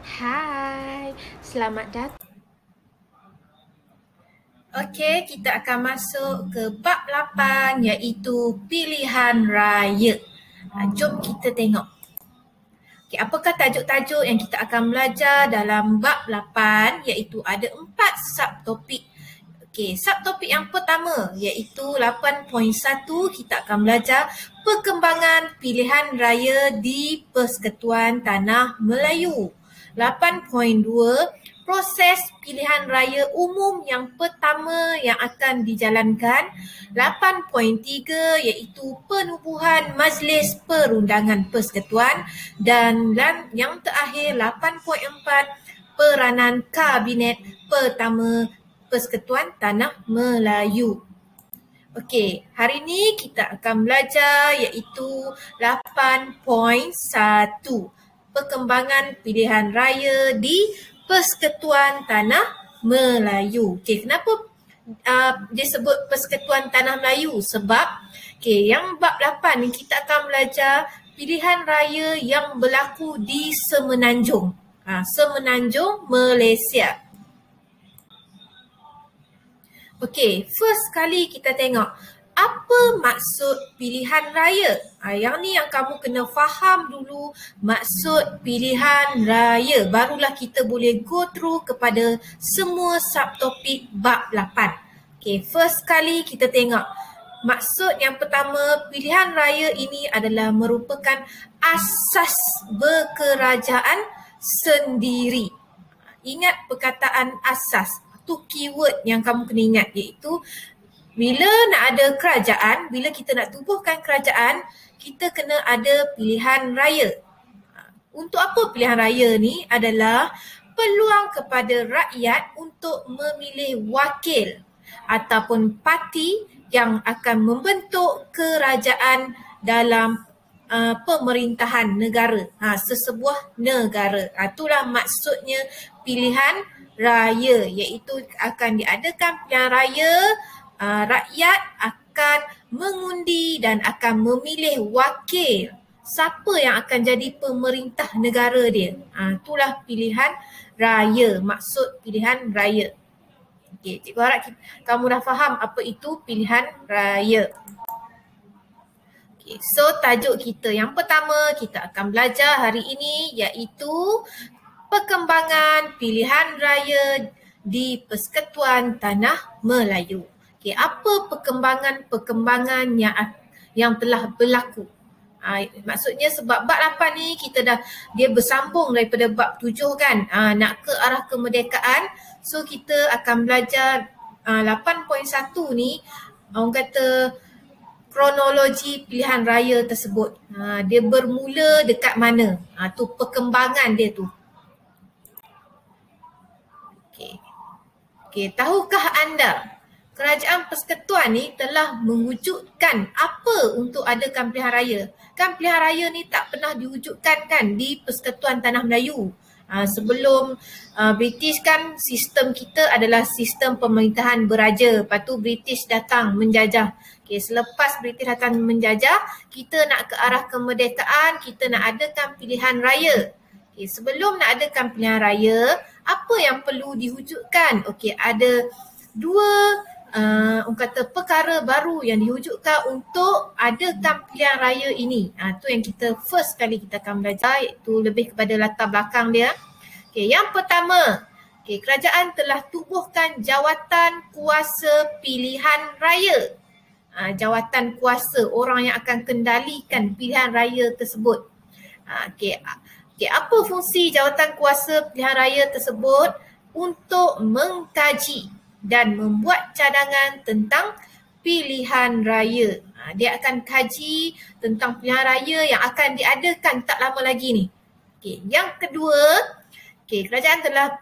Hai, selamat datang. Okey, kita akan masuk ke bab 8 iaitu pilihan raya. Jom kita tengok. Okey, apakah tajuk-tajuk yang kita akan belajar dalam bab 8 iaitu ada 4 subtopik. Okey, subtopik yang pertama iaitu 8.1 kita akan belajar perkembangan pilihan raya di Persekutuan Tanah Melayu. 8.2 proses pilihan raya umum yang pertama yang akan dijalankan. 8.3 iaitu penubuhan Majlis Perundangan Persekutuan dan yang terakhir 8.4 peranan Kabinet pertama Persekutuan Tanah Melayu. Okey, hari ini kita akan belajar iaitu 8.1 perkembangan pilihan raya di Persekutuan Tanah Melayu. Okey, kenapa dia sebut Persekutuan Tanah Melayu? Sebab yang bab 8 ni kita akan belajar pilihan raya yang berlaku di Semenanjung. Semenanjung Malaysia. Okey, first kali kita tengok apa maksud pilihan raya. Yang ni yang kamu kena faham dulu maksud pilihan raya. Barulah kita boleh go through kepada semua subtopik bab 8. Okey, first kali kita tengok. Maksud yang pertama, pilihan raya ini adalah merupakan asas berkerajaan sendiri. Ingat perkataan asas. Tu keyword yang kamu kena ingat iaitu bila nak ada kerajaan, bila kita nak tubuhkan kerajaan, kita kena ada pilihan raya. Untuk apa pilihan raya ni? Adalah peluang kepada rakyat untuk memilih wakil ataupun parti yang akan membentuk kerajaan dalam pemerintahan negara, sesebuah negara. Itulah maksudnya pilihan raya, iaitu akan diadakan pilihan raya, rakyat akan mengundi dan akan memilih wakil siapa yang akan jadi pemerintah negara dia. Itulah pilihan raya, maksud pilihan raya. Okey, cikgu harap kamu dah faham apa itu pilihan raya. Okay, so tajuk kita yang pertama kita akan belajar hari ini iaitu perkembangan pilihan raya di Persekutuan Tanah Melayu. Okay, apa perkembangan yang telah berlaku? Maksudnya sebab bab 8 ni dia bersambung daripada bab 7 kan, nak ke arah kemerdekaan. So kita akan belajar 8.1 ni, orang kata kronologi pilihan raya tersebut. Dia bermula dekat mana? Tu perkembangan dia tu. Okey, tahukah anda kerajaan persekutuan ni telah mewujudkan apa untuk adakan pilihan raya? Kan pilihan raya ni tak pernah diwujudkan kan di Persekutuan Tanah Melayu. Sebelum British kan sistem kita adalah sistem pemerintahan beraja. Lepas tu British datang menjajah. Okay, selepas British datang menjajah, kita nak ke arah kemerdekaan, kita nak adakan pilihan raya. Okay, sebelum nak adakan pilihan raya, apa yang perlu diwujudkan? Okay, ada dua orang kata perkara baru yang diwujudkan untuk adakan pilihan raya ini. Tu yang kita first kali kita akan belajar, iaitu lebih kepada latar belakang dia. Okay, yang pertama, kerajaan telah tubuhkan jawatan kuasa pilihan raya. Jawatan kuasa, orang yang akan kendalikan pilihan raya tersebut. Apa fungsi jawatan kuasa pilihan raya tersebut? Untuk mengkaji dan membuat cadangan tentang pilihan raya. Dia akan kaji tentang pilihan raya yang akan diadakan tak lama lagi ni. Yang kedua, kerajaan telah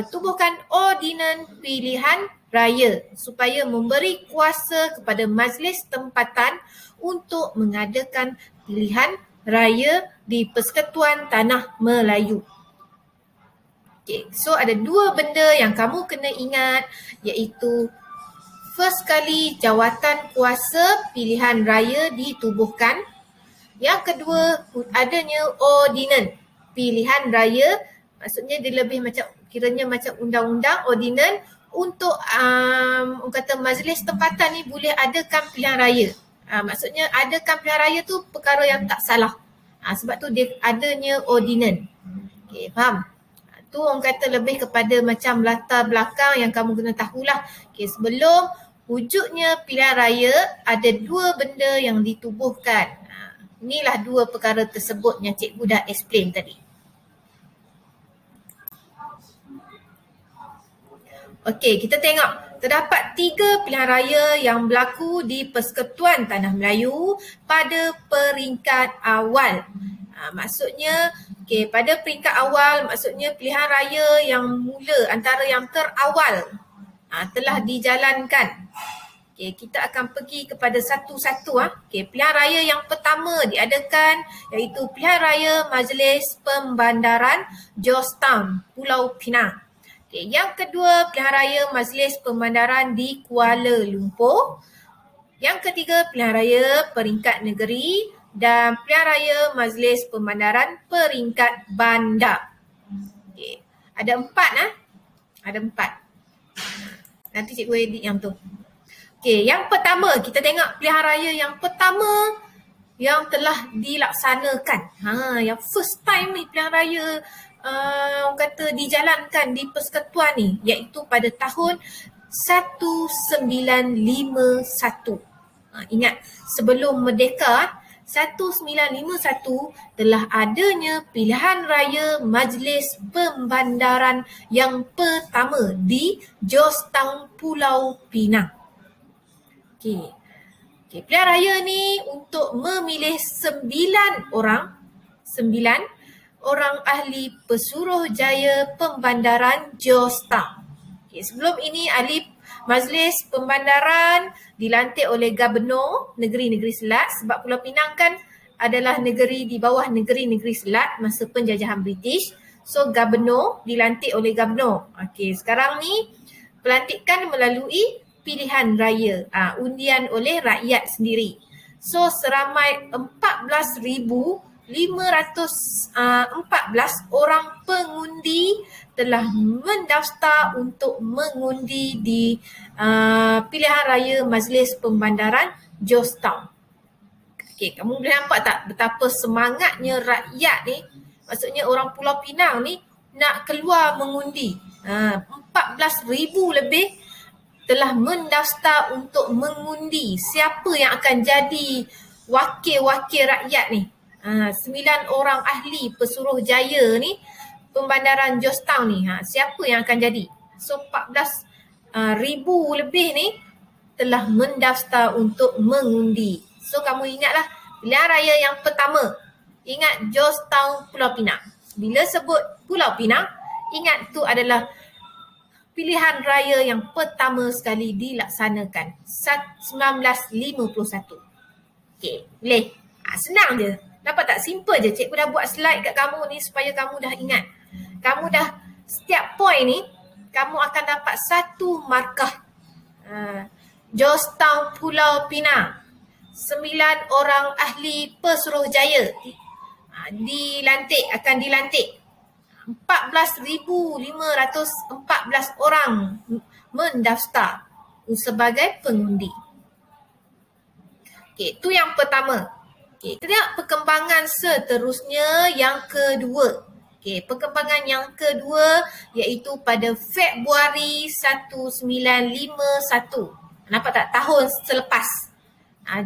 tubuhkan ordinan pilihan raya supaya memberi kuasa kepada majlis tempatan untuk mengadakan pilihan raya di Persekutuan Tanah Melayu. So ada dua benda yang kamu kena ingat, iaitu first kali jawatan kuasa pilihan raya ditubuhkan. Yang kedua, adanya ordinan pilihan raya Maksudnya dia lebih macam, kiranya macam undang-undang, ordinan untuk orang kata majlis tempatan ni boleh adakan pilihan raya. Maksudnya adakan pilihan raya tu perkara yang tak salah. Sebab tu dia adanya ordinan. Okay, faham? Tu orang kata lebih kepada macam latar belakang yang kamu kena tahulah. Okay, sebelum wujudnya pilihan raya, ada dua benda yang ditubuhkan. Inilah dua perkara tersebut yang cikgu dah explain tadi. Okey, kita tengok. Terdapat 3 pilihan raya yang berlaku di Persekutuan Tanah Melayu pada peringkat awal. Maksudnya, pada peringkat awal, maksudnya pilihan raya yang mula antara yang terawal telah dijalankan. Kita akan pergi kepada satu-satu. Pilihan raya yang pertama diadakan iaitu pilihan raya Majlis Pembandaran Georgetown, Pulau Pinang. Yang kedua, pilihan raya Majlis Pembandaran di Kuala Lumpur. Yang ketiga, pilihan raya peringkat negeri dan pilihan raya Majlis Pembandaran peringkat bandar. Ada 4 Ada 4. Nanti cikgu edit yang tu. Yang pertama, kita tengok pilihan raya yang pertama yang telah dilaksanakan. Yang first time ni pilihan raya orang kata dijalankan di persekutuan ni, iaitu pada tahun 1951. Ingat, sebelum merdeka 1951 telah adanya pilihan raya Majlis Pembandaran yang pertama di Georgetown, Pulau Pinang. Pilihan raya ni untuk memilih 9 orang ahli Pesuruhjaya Pembandaran Georgetown. Sebelum ini ahli Majlis Pembandaran dilantik oleh Gubernur Negeri-Negeri Selat, sebab Pulau Pinang kan adalah negeri di bawah Negeri-Negeri Selat masa penjajahan British. So Gubernur dilantik oleh Gubernur. Sekarang ni pelantikan melalui pilihan raya, undian oleh rakyat sendiri. So seramai 14,514 orang pengundi telah mendaftar untuk mengundi di pilihan raya Majlis Pembandaran Georgetown. Kamu boleh nampak tak betapa semangatnya rakyat ni, maksudnya orang Pulau Pinang ni nak keluar mengundi. 14,000 lebih telah mendaftar untuk mengundi siapa yang akan jadi wakil-wakil rakyat ni. 9 orang ahli Pesuruhjaya ni, Pembandaran Georgetown ni, siapa yang akan jadi? So 14,000 lebih ni telah mendaftar untuk mengundi. So kamu ingatlah pilihan raya yang pertama, ingat Georgetown, Pulau Pinang. Bila sebut Pulau Pinang, ingat tu adalah pilihan raya yang pertama sekali dilaksanakan 1951. Boleh? Senang je. Nampak tak? Simple je. Cikgu dah buat slide kat kamu ni supaya kamu dah ingat. Kamu dah, setiap point ni, kamu akan dapat satu markah. Georgetown, Pulau Pinang. 9 orang ahli Pesuruhjaya akan dilantik. 14,514 orang mendaftar sebagai pengundi. Itu yang pertama. Kita tengok perkembangan seterusnya yang kedua. Perkembangan yang kedua iaitu pada Februari 1951. Nampak tak? Tahun selepas.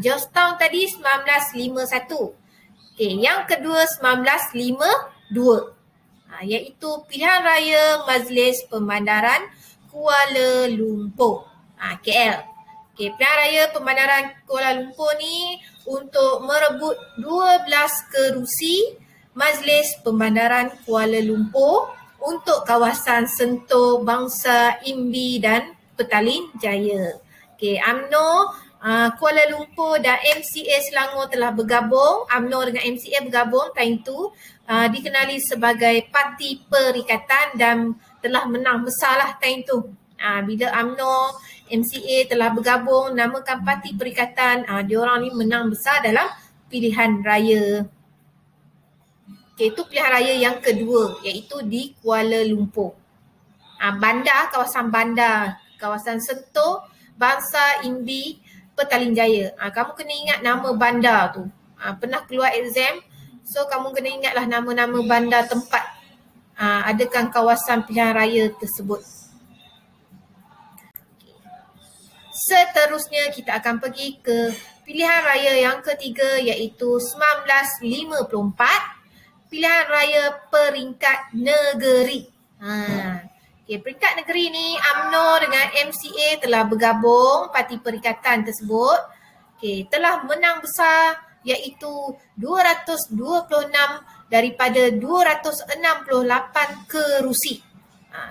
Georgetown tadi 1951. Yang kedua 1952. Iaitu pilihan raya Majlis Pembandaran Kuala Lumpur, KL. Pilihan raya Pembandaran Kuala Lumpur ni untuk merebut 12 kerusi Majlis Pembandaran Kuala Lumpur untuk kawasan Sentoh, Bangsa, Imbi dan Petaling Jaya. UMNO Kuala Lumpur dan MCA Selangor telah bergabung. UMNO dengan MCA bergabung time tu, dikenali sebagai Parti Perikatan dan telah menang besarlah time tu. Bila UMNO, MCA telah bergabung, namakan Parti Perikatan, diorang ni menang besar dalam pilihan raya. Okay, itu pilihan raya yang kedua iaitu di Kuala Lumpur. Bandar, kawasan bandar, kawasan Sentoh, Bangsa, Imbi, Petaling Jaya. Kamu kena ingat nama bandar tu. Pernah keluar exam, so kamu kena ingatlah nama-nama bandar tempat adakan kawasan pilihan raya tersebut. Seterusnya kita akan pergi ke pilihan raya yang ketiga iaitu 1954, pilihan raya peringkat negeri. Okay, peringkat negeri ni UMNO dengan MCA telah bergabung parti perikatan tersebut. Okay, telah menang besar iaitu 226 daripada 268 kerusi.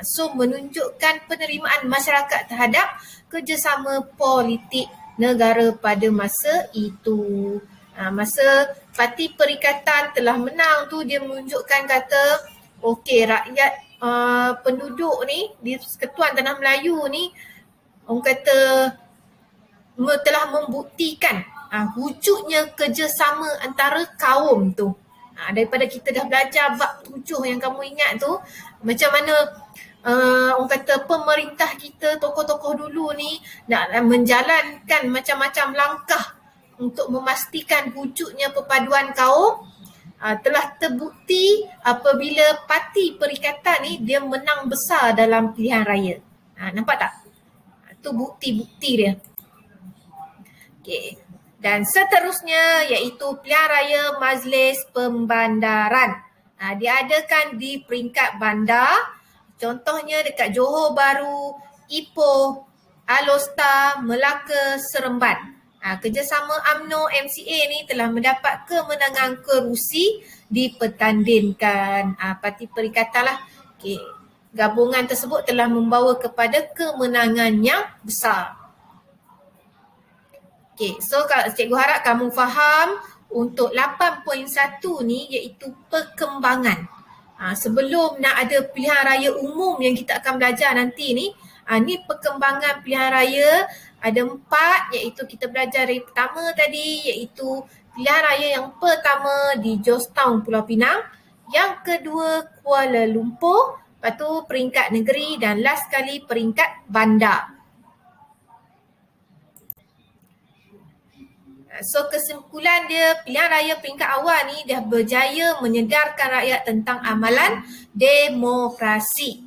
So menunjukkan penerimaan masyarakat terhadap kerjasama politik negara pada masa itu. Masa parti perikatan telah menang tu, dia menunjukkan kata okey, rakyat penduduk ni di Kesatuan Tanah Melayu ni orang kata telah membuktikan wujudnya kerjasama antara kaum tu. Daripada kita dah belajar bab 7 yang kamu ingat tu, macam mana orang kata pemerintah kita, tokoh-tokoh dulu ni nak menjalankan macam-macam langkah untuk memastikan wujudnya perpaduan kaum, telah terbukti apabila parti perikatan ni dia menang besar dalam pilihan raya. Nampak tak? Tu bukti-bukti dia. Okey. Dan seterusnya iaitu pilihan raya Majlis Pembandaran. Diadakan di peringkat bandar. Contohnya dekat Johor Bahru, Ipoh, Alor, Melaka, Seremban. Kerjasama UMNO MCA ni telah mendapat kemenangan kerusi dipertandingkan parti perikatan lah. Okay. Gabungan tersebut telah membawa kepada kemenangan yang besar. Okay, so cikgu harap kamu faham untuk 8.1 ni iaitu perkembangan. Sebelum nak ada pilihan raya umum yang kita akan belajar nanti ni, ni perkembangan pilihan raya. Ada 4 iaitu kita belajar dari pertama tadi iaitu pilihan raya yang pertama di Georgetown, Pulau Pinang. Yang kedua Kuala Lumpur, lepas tu peringkat negeri dan last kali peringkat bandar. So kesimpulan dia, pilihan raya peringkat awal ni dah berjaya menyedarkan rakyat tentang amalan demokrasi.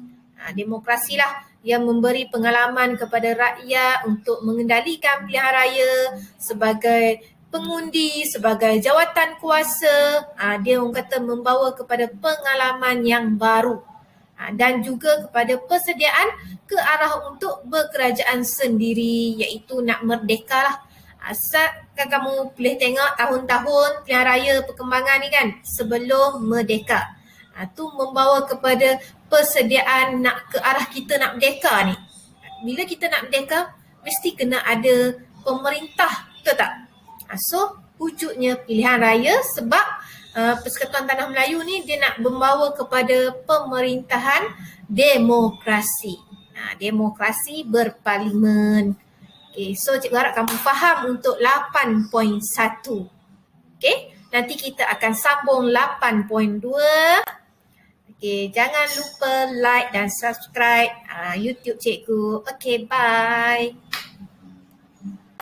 Demokrasi lah yang memberi pengalaman kepada rakyat untuk mengendalikan pilihan raya sebagai pengundi, sebagai jawatan kuasa. Dia orang kata membawa kepada pengalaman yang baru dan juga kepada persediaan ke arah untuk berkerajaan sendiri iaitu nak merdeka lah. Kan kamu boleh tengok tahun-tahun pilihan raya perkembangan ni kan sebelum merdeka. Tu membawa kepada persediaan nak ke arah kita nak merdeka ni. Bila kita nak merdeka, mesti kena ada pemerintah, betul tak? So, wujudnya pilihan raya sebab Persekutuan Tanah Melayu ni dia nak membawa kepada pemerintahan demokrasi. Demokrasi berparlimen. Okay, so cikgu harap kamu faham untuk 8.1. Okay, nanti kita akan sambung 8.2. Okay, jangan lupa like dan subscribe YouTube cikgu. Okay, bye.